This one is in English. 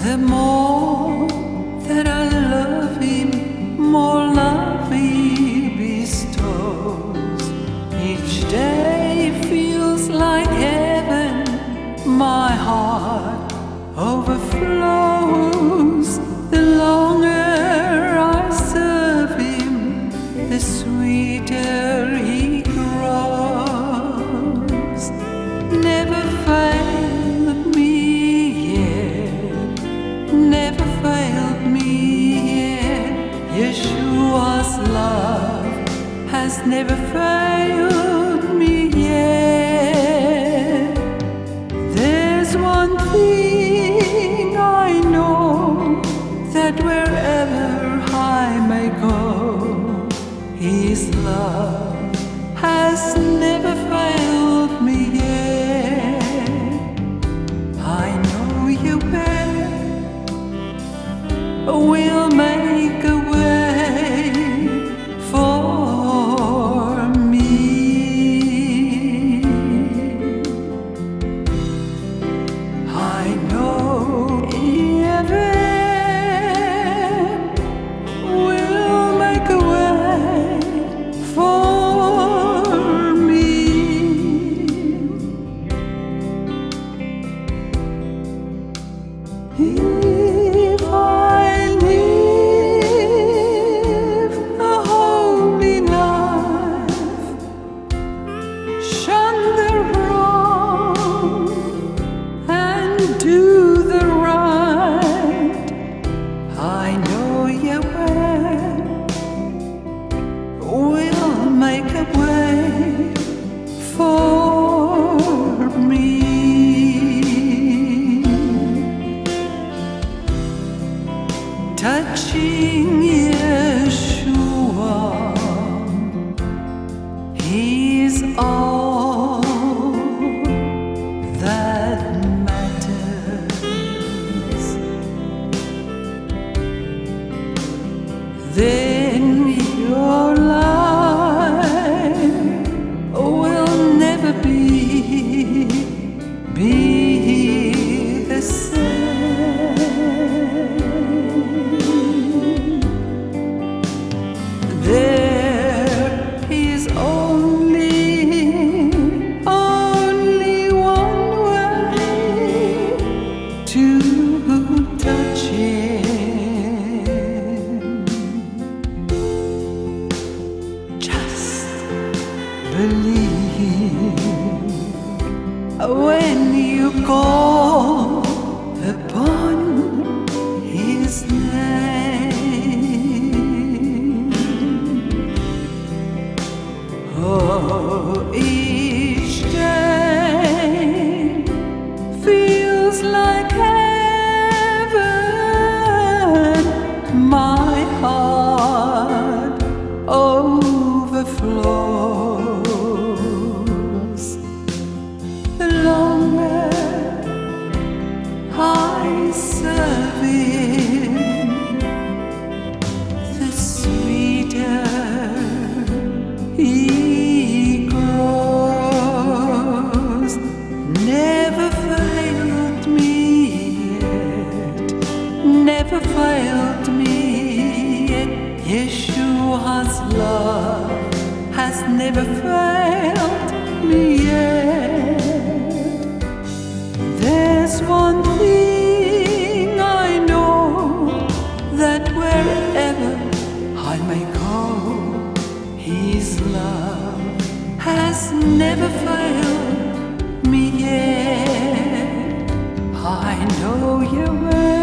The more that I love him, more love he bestows. Each day feels like heaven, my heart overflows. The longer I serve him, the sweeter he grows. Never failed me yet, never failed me yet. Yeshua's love has never failed me yet. There's one thing I know, that wherever I may go, his love has never failed me yet. I know you will make a way for me. I know will make a way for me. If I live a holy life, shun the wrong and do the right, I know Yahweh will make a way for me. Touching Yeshua, he's all that matters. Then your life will never be the same. There is only one way to touch him. Just believe when you call upon his name. Oh, each day feels like heaven. My heart overflows. The longer I serve him, the sweeter he grows. Never failed me yet, never failed me yet. Yeshua's love has never failed me yet. There's one thing I know, that wherever I may go, his love has never failed me yet. I know Yahweh